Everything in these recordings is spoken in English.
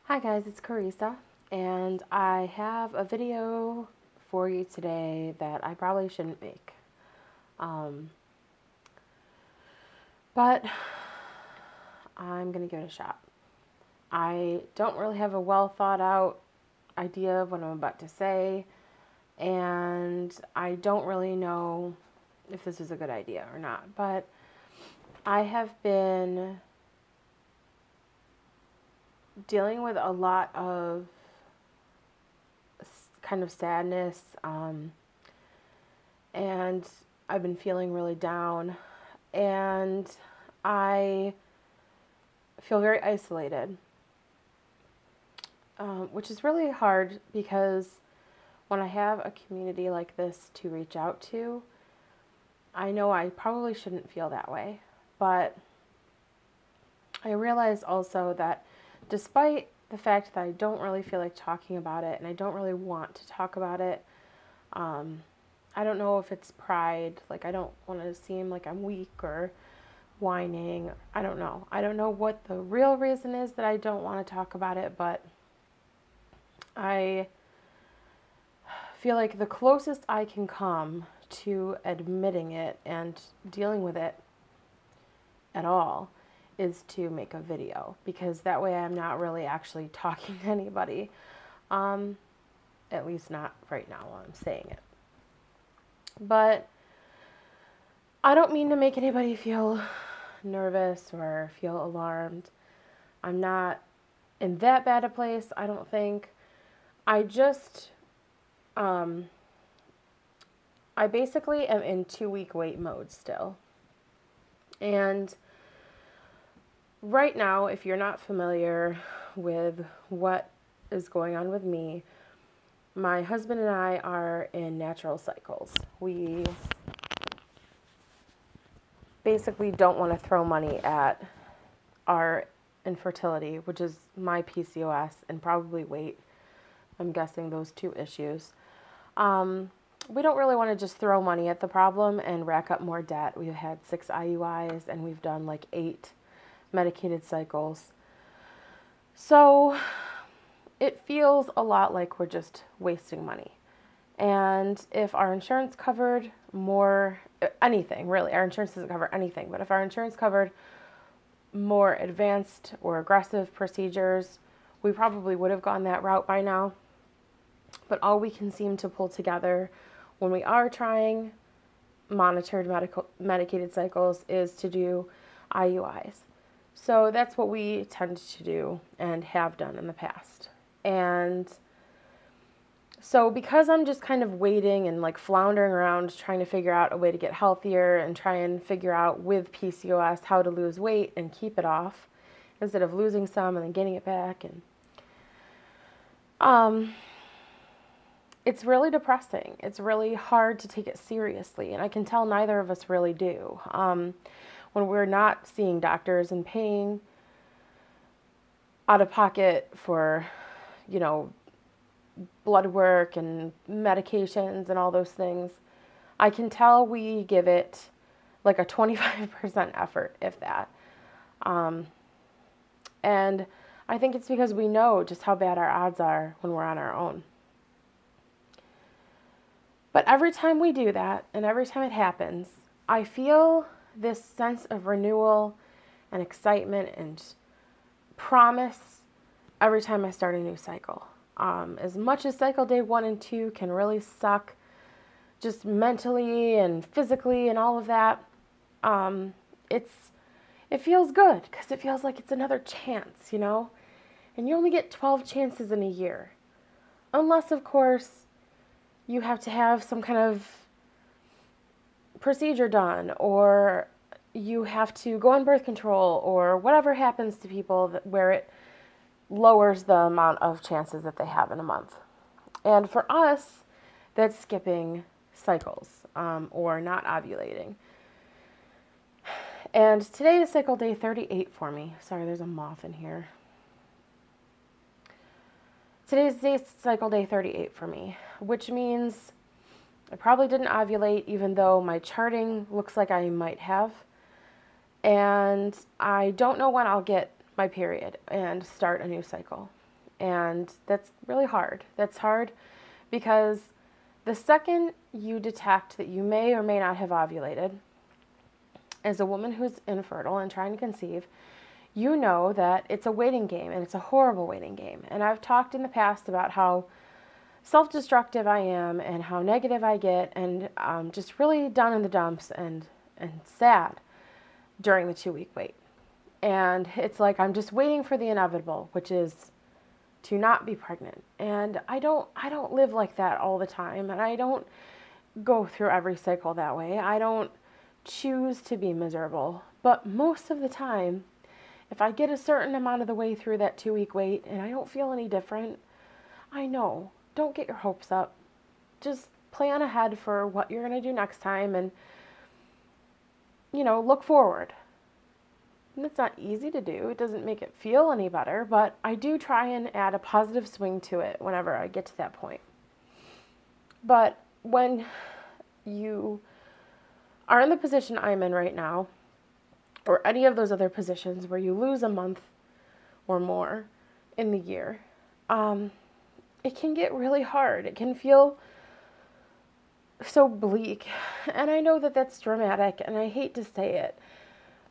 Hi guys, it's Carissa, and I have a video for you today that I probably shouldn't make. Um, but I'm going to give it a shot. I don't really have a well thought out idea of what I'm about to say, and I don't really know if this is a good idea or not, but I have been dealing with a lot of kind of sadness, and I've been feeling really down, and I feel very isolated, which is really hard because when I have a community like this to reach out to, I know I probably shouldn't feel that way, but I realize also that despite the fact that I don't really feel like talking about it and I don't really want to talk about it, I don't know if it's pride, like I don't want to seem like I'm weak or whining. I don't know. I don't know what the real reason is that I don't want to talk about it, but I feel like the closest I can come to admitting it and dealing with it at all is to make a video, because that way I'm not really actually talking to anybody, at least not right now while I'm saying it. But I don't mean to make anybody feel nervous or feel alarmed. I'm not in that bad a place, I don't think. I just, I basically am in 2-week wait mode still. And right now, if you're not familiar with what is going on with me, my husband and I are in natural cycles. We basically don't want to throw money at our infertility, which is my PCOS and probably weight. I'm guessing those two issues. We don't really want to just throw money at the problem and rack up more debt. We've had 6 IUIs and we've done like 8 medicated cycles. So it feels a lot like we're just wasting money. And if our insurance covered more, anything really, our insurance doesn't cover anything, but if our insurance covered more advanced or aggressive procedures, we probably would have gone that route by now. But all we can seem to pull together when we are trying monitored medicated cycles is to do IUIs. So that's what we tend to do and have done in the past. And so because I'm just kind of waiting and like floundering around trying to figure out a way to get healthier and try and figure out with PCOS how to lose weight and keep it off instead of losing some and then gaining it back, and it's really depressing. It's really hard to take it seriously, and I can tell neither of us really do. When we're not seeing doctors and paying out of pocket for, blood work and medications and all those things, I can tell we give it like a 25% effort, if that. And I think it's because we know just how bad our odds are when we're on our own. But every time we do that, and every time it happens, I feel this sense of renewal and excitement and promise every time I start a new cycle. As much as cycle day 1 and 2 can really suck, just mentally and physically and all of that, it feels good because it feels like it's another chance, And you only get 12 chances in a year. Unless, of course, you have to have some kind of procedure done, or you have to go on birth control, or whatever happens to people where it lowers the amount of chances that they have in a month. And for us, that's skipping cycles, or not ovulating. And today is cycle day 38 for me. Sorry, there's a moth in here. Today's cycle day 38 for me, which means I probably didn't ovulate, even though my charting looks like I might have. And I don't know when I'll get my period and start a new cycle. And that's really hard. That's hard because the second you detect that you may or may not have ovulated, as a woman who's infertile and trying to conceive, you know that it's a waiting game, and it's a horrible waiting game. And I've talked in the past about how self-destructive I am and how negative I get, and just really down in the dumps and sad during the 2-week wait. And it's like I'm just waiting for the inevitable, which is to not be pregnant. And I don't live like that all the time, and I don't go through every cycle that way. I don't choose to be miserable. But most of the time, if I get a certain amount of the way through that 2-week wait and I don't feel any different, I know. Don't get your hopes up. Just plan ahead for what you're going to do next time, and, look forward. And it's not easy to do. It doesn't make it feel any better, but I do try and add a positive swing to it whenever I get to that point. But when you are in the position I'm in right now, or any of those other positions where you lose a month or more in the year, it can get really hard. It can feel so bleak. And I know that that's dramatic, and I hate to say it,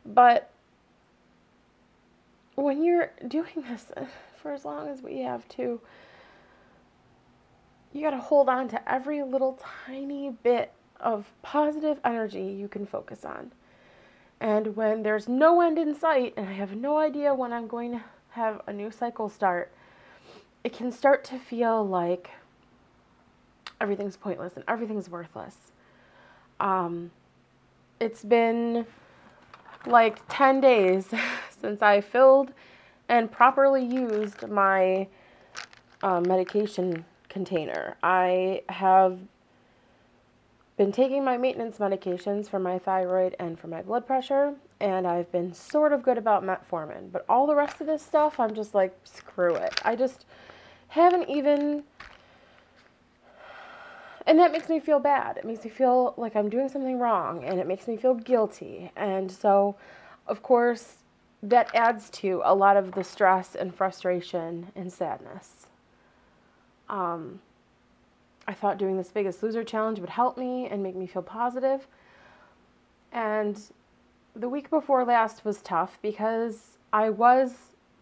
but when you're doing this for as long as we have to, you got to hold on to every little tiny bit of positive energy you can focus on. And when there's no end in sight, and I have no idea when I'm going to have a new cycle start, it can start to feel like everything's pointless and everything's worthless. It's been like 10 days since I filled and properly used my medication container. I have been taking my maintenance medications for my thyroid and for my blood pressure, and I've been sort of good about metformin. But all the rest of this stuff, I'm just like, screw it. I just haven't even... And that makes me feel bad. It makes me feel like I'm doing something wrong, and it makes me feel guilty. And so, of course, that adds to a lot of the stress and frustration and sadness. I thought doing this Biggest Loser challenge would help me and make me feel positive. And the week before last was tough because I was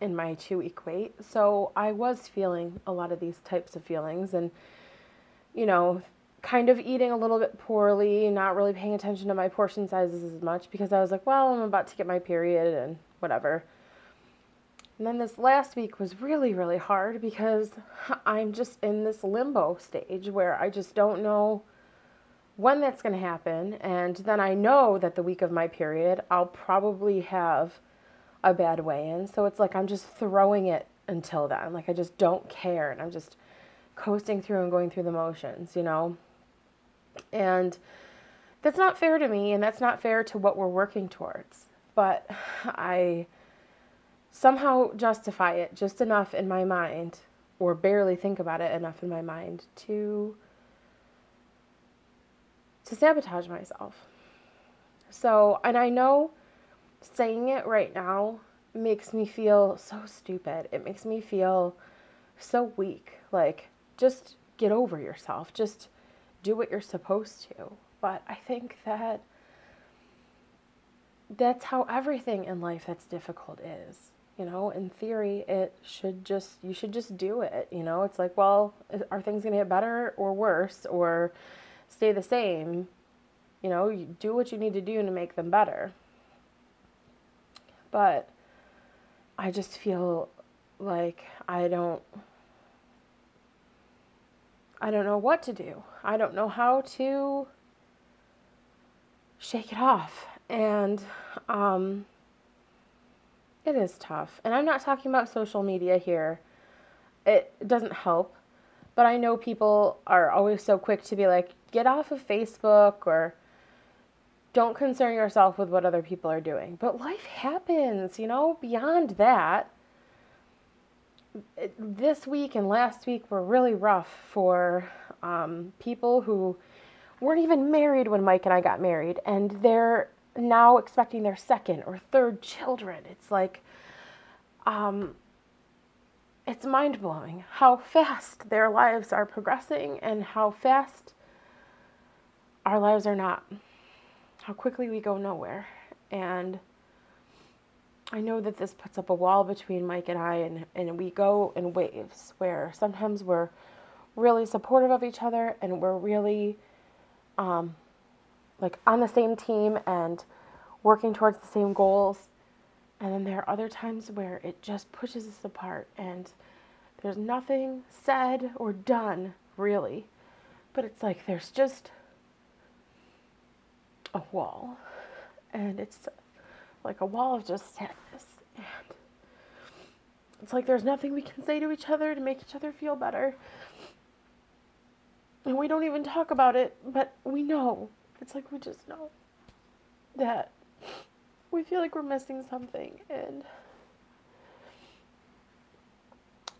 in my 2-week wait. So I was feeling a lot of these types of feelings, and, kind of eating a little bit poorly, not really paying attention to my portion sizes as much because I was like, well, I'm about to get my period and whatever. And then this last week was really, really hard because I'm just in this limbo stage where I just don't know when that's going to happen. And then I know that the week of my period, I'll probably have a bad weigh-in. So it's like I'm just throwing it until then. Like I just don't care, and I'm just coasting through and going through the motions, And that's not fair to me, and that's not fair to what we're working towards. But I somehow justify it just enough in my mind, or barely think about it enough in my mind to sabotage myself. So, and I know saying it right now makes me feel so stupid. It makes me feel so weak. Like, just get over yourself. Just do what you're supposed to. But I think that that's how everything in life that's difficult is. In theory, you should just do it. It's like, well, are things going to get better or worse or stay the same? You do what you need to do to make them better. But I just feel like I don't know what to do. I don't know how to shake it off. And it is tough. And I'm not talking about social media here. It doesn't help. But I know people are always so quick to be like, get off of Facebook, or don't concern yourself with what other people are doing. But life happens, beyond that. This week and last week were really rough for people who weren't even married when Mike and I got married, and they're now expecting their second or third children. It's like, it's mind-blowing how fast their lives are progressing and how fast our lives are not. How quickly we go nowhere. And I know that this puts up a wall between Mike and I, and we go in waves where sometimes we're really supportive of each other and we're really like on the same team and working towards the same goals. And then there are other times where it just pushes us apart and there's nothing said or done really, but it's like there's just a wall, and it's like a wall of just sadness, and it's like there's nothing we can say to each other to make each other feel better, and we don't even talk about it, but we know. It's like we just know that we feel like we're missing something, and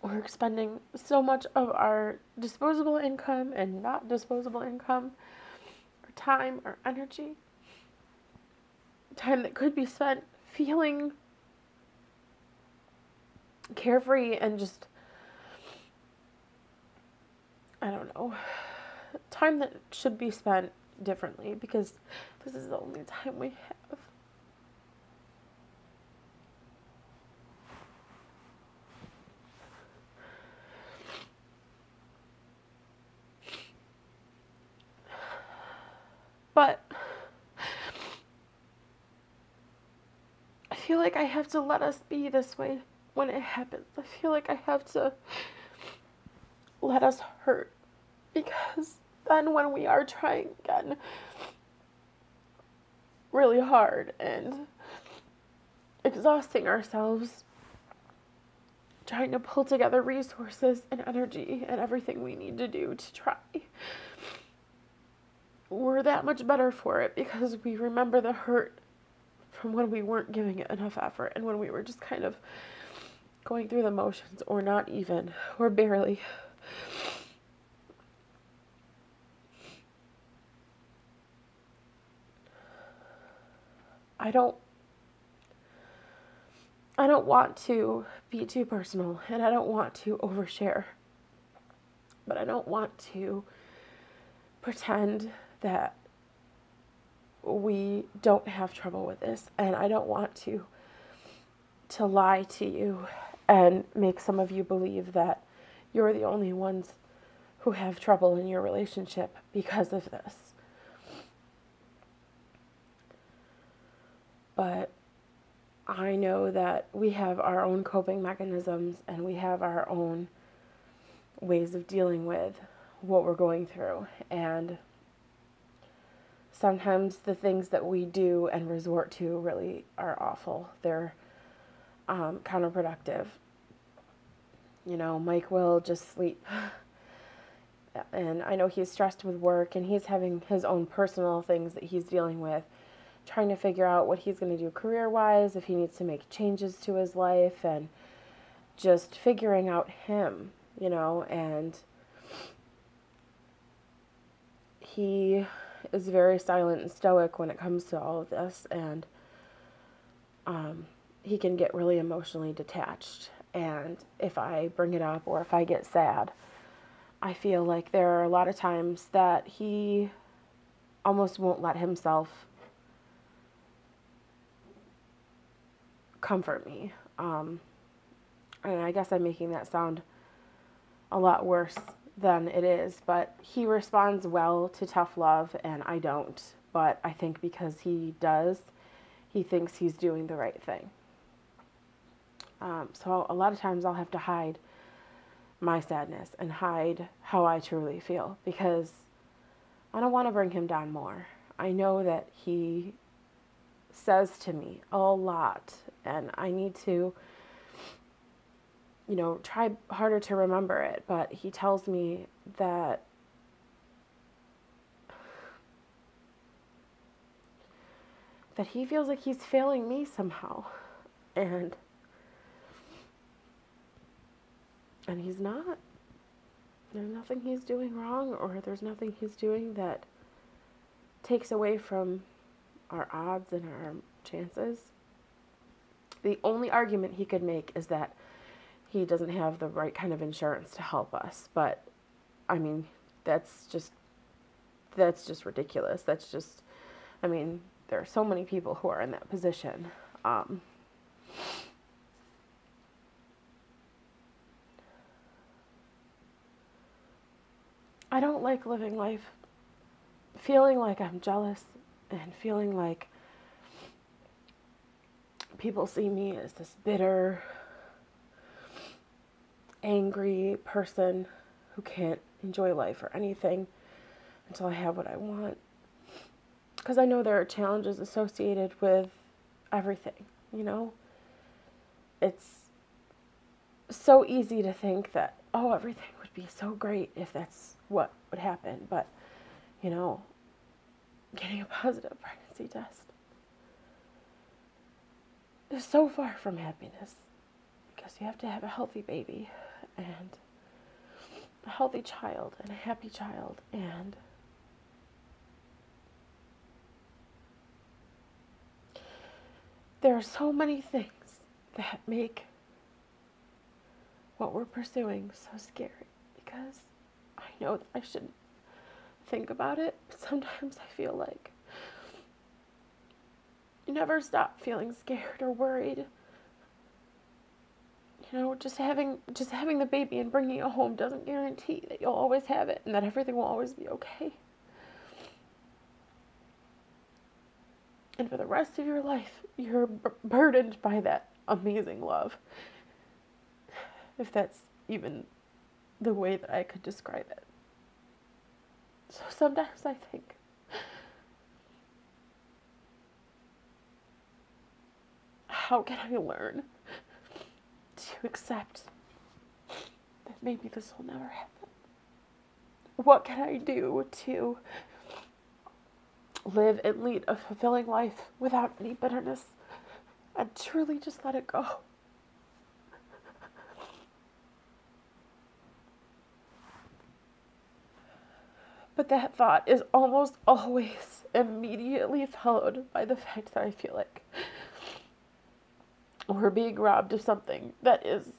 we're expending so much of our disposable income and not disposable income, our time, our energy, time that could be spent feeling carefree and just, I don't know, time that should be spent differently, because this is the only time we have. But I feel like I have to let us be this way when it happens. I feel like I have to let us hurt, because then when we are trying again really hard and exhausting ourselves, trying to pull together resources and energy and everything we need to do to try, we're that much better for it because we remember the hurt from when we weren't giving it enough effort and when we were just kind of going through the motions, or not even, or barely. I don't want to be too personal, and I don't want to overshare, but I don't want to pretend that we don't have trouble with this, and I don't want to lie to you and make some of you believe that you're the only ones who have trouble in your relationship because of this. But I know that we have our own coping mechanisms and we have our own ways of dealing with what we're going through. And sometimes the things that we do and resort to really are awful. They're counterproductive. You know, Mike will just sleep. And I know he's stressed with work and he's having his own personal things that he's dealing with, trying to figure out what he's going to do career-wise, if he needs to make changes to his life, and just figuring out him, you know, and he is very silent and stoic when it comes to all of this, and he can get really emotionally detached, and if I bring it up or if I get sad, I feel like there are a lot of times that he almost won't let himself comfort me. And I guess I'm making that sound a lot worse than it is, but he responds well to tough love and I don't. But I think because he does, he thinks he's doing the right thing. So a lot of times I'll have to hide my sadness and hide how I truly feel because I don't want to bring him down more. I know that he says to me a lot, and I need to, you know, try harder to remember it, but he tells me that he feels like he's failing me somehow, and he's not. There's nothing he's doing wrong, or there's nothing he's doing that takes away from our odds and our chances. The only argument he could make is that he doesn't have the right kind of insurance to help us. But, I mean, that's just ridiculous. I mean, there are so many people who are in that position. I don't like living life feeling like I'm jealous and feeling like people see me as this bitter, angry person who can't enjoy life or anything until I have what I want. Because I know there are challenges associated with everything, you know? It's so easy to think that, oh, everything would be so great if that's what would happen. But, you know, getting a positive pregnancy test is so far from happiness, because you have to have a healthy baby and a healthy child and a happy child, and there are so many things that make what we're pursuing so scary, because I know that I shouldn't think about it, but sometimes I feel like you never stop feeling scared or worried. You know, just having the baby and bringing it home doesn't guarantee that you'll always have it and that everything will always be okay. And for the rest of your life, you're burdened by that amazing love. If that's even the way that I could describe it. So sometimes I think, how can I learn to accept that maybe this will never happen? What can I do to live and lead a fulfilling life without any bitterness and truly just let it go? But that thought is almost always immediately followed by the fact that I feel like we're being robbed of something that is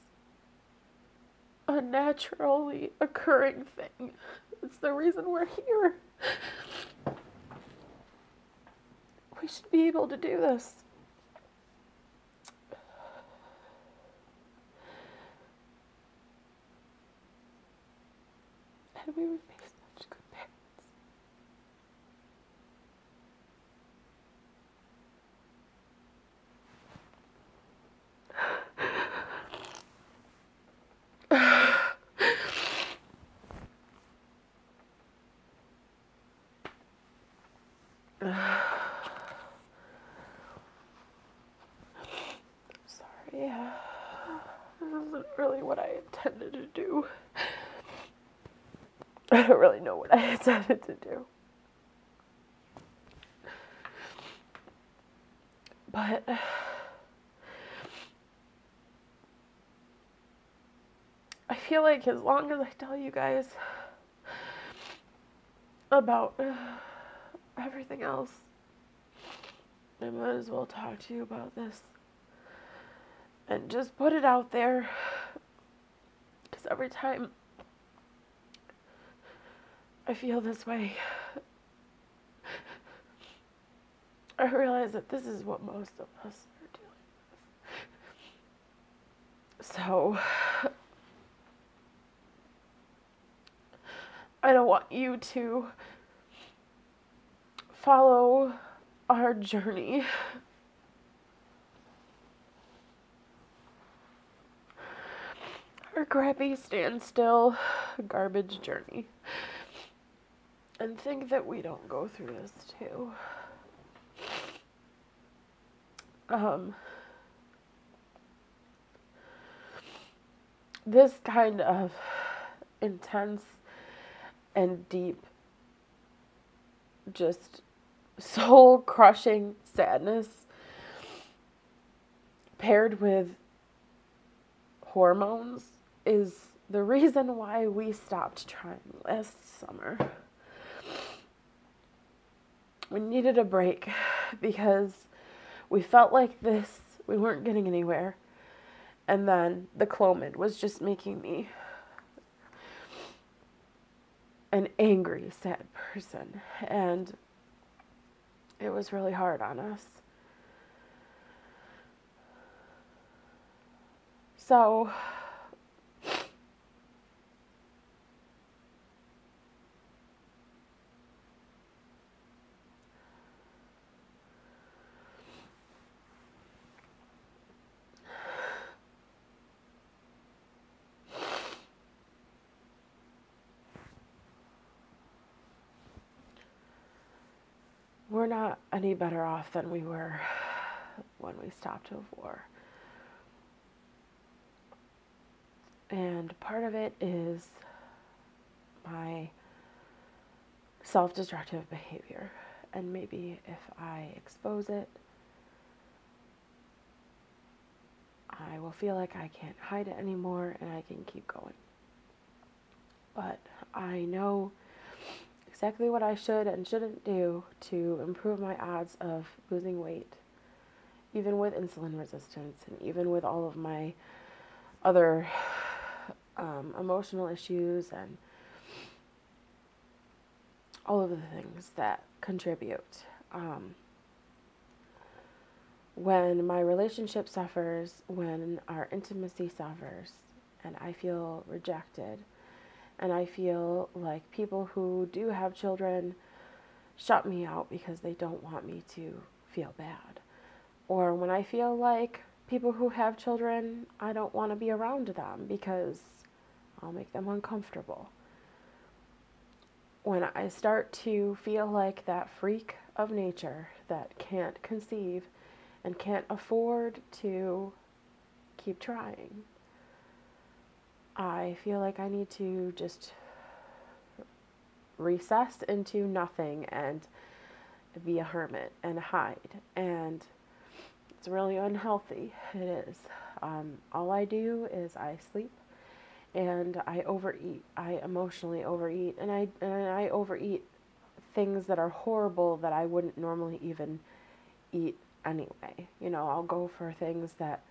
a naturally occurring thing. It's the reason we're here. We should be able to do this. And we would be such good parents. Sorry, this isn't really what I intended to do. I don't really know what I intended to do. But I feel like as long as I tell you guys about everything else, I might as well talk to you about this and just put it out there, because every time I feel this way, I realize that this is what most of us are dealing with. So I don't want you to follow our journey. Our crappy standstill garbage journey. And think that we don't go through this too. This kind of intense and deep, just soul-crushing sadness paired with hormones is the reason why we stopped trying last summer. We needed a break because we felt like we weren't getting anywhere, And then the Clomid was just making me an angry, sad person. And it was really hard on us. So we're not any better off than we were when we stopped before. And part of it is my self-destructive behavior. And maybe if I expose it, I will feel like I can't hide it anymore and I can keep going. But I know exactly what I should and shouldn't do to improve my odds of losing weight, even with insulin resistance and even with all of my other emotional issues and all of the things that contribute. When my relationship suffers, when our intimacy suffers, and I feel rejected, and I feel like people who do have children shut me out because they don't want me to feel bad. Or when I feel like people who have children, I don't want to be around them because I'll make them uncomfortable. When I start to feel like that freak of nature that can't conceive and can't afford to keep trying, I feel like I need to just recess into nothing and be a hermit and hide. And it's really unhealthy. It is. All I do is I sleep and I overeat. I emotionally overeat, and I overeat things that are horrible that I wouldn't normally even eat anyway. You know, I'll go for things that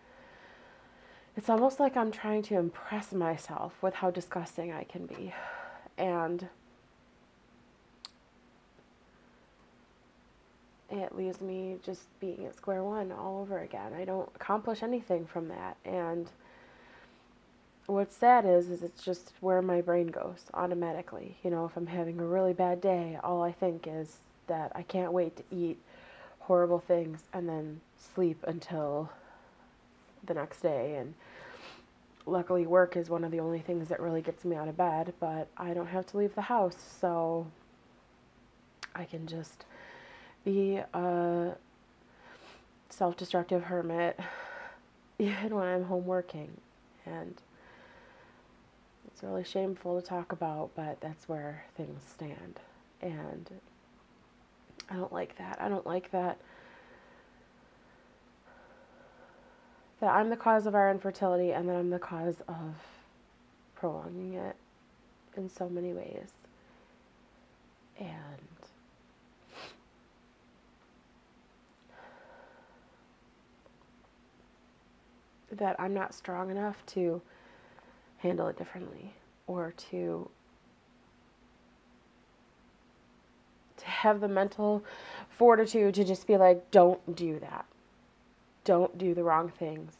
it's almost like I'm trying to impress myself with how disgusting I can be. And it leaves me just being at square one all over again. I don't accomplish anything from that. And what's sad is it's just where my brain goes automatically. You know, if I'm having a really bad day, all I think is that I can't wait to eat horrible things and then sleep until the next day. And luckily work is one of the only things that really gets me out of bed, but I don't have to leave the house, so I can just be a self-destructive hermit even when I'm home working. And it's really shameful to talk about, but that's where things stand. And I don't like that. I don't like that I'm the cause of our infertility and that I'm the cause of prolonging it in so many ways. And that I'm not strong enough to handle it differently, or to have the mental fortitude to just be like, don't do that. Don't do the wrong things.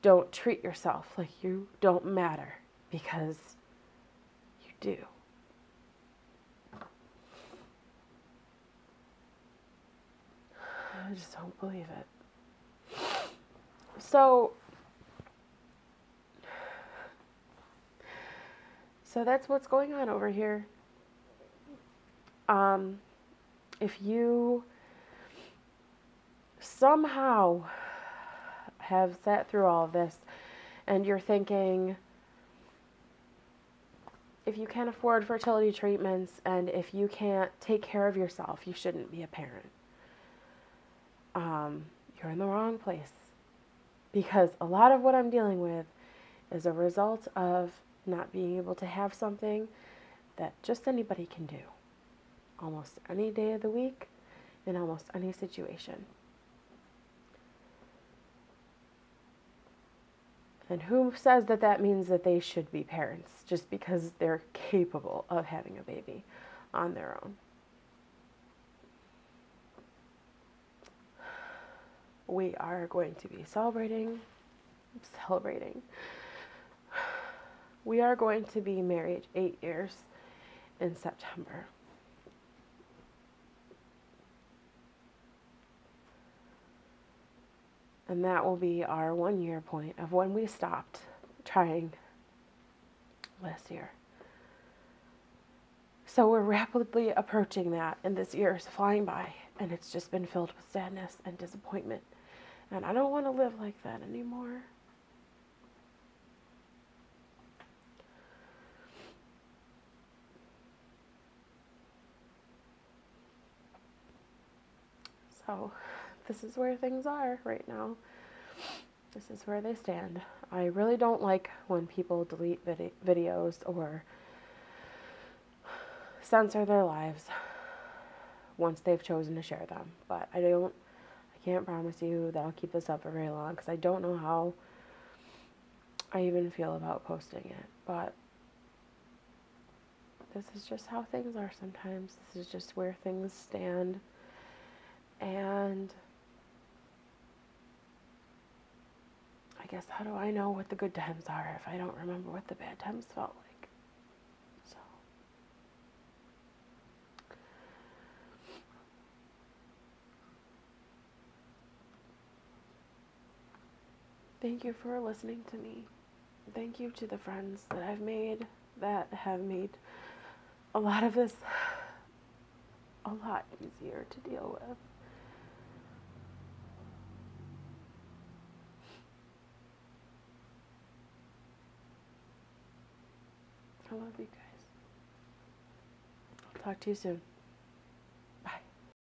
Don't treat yourself like you don't matter, because you do. I just don't believe it. So that's what's going on over here. If you somehow have sat through all of this and you're thinking, if you can't afford fertility treatments and if you can't take care of yourself, you shouldn't be a parent. You're in the wrong place. Because a lot of what I'm dealing with is a result of not being able to have something that just anybody can do. Almost any day of the week, in almost any situation. And who says that that means that they should be parents just because they're capable of having a baby on their own? We are going to be celebrating. We are going to be married 8 years in September. And that will be our 1 year point of when we stopped trying last year. So we're rapidly approaching that, and this year is flying by, and it's just been filled with sadness and disappointment. And I don't want to live like that anymore. So this is where things are right now. This is where they stand. I really don't like when people delete videos or censor their lives once they've chosen to share them. But I can't promise you that I'll keep this up for very long because I don't know how I even feel about posting it. But this is just how things are sometimes. This is just where things stand. And I guess, how do I know what the good times are if I don't remember what the bad times felt like? So, thank you for listening to me. Thank you to the friends that I've made that have made a lot of this a lot easier to deal with. I love you guys. I'll talk to you soon.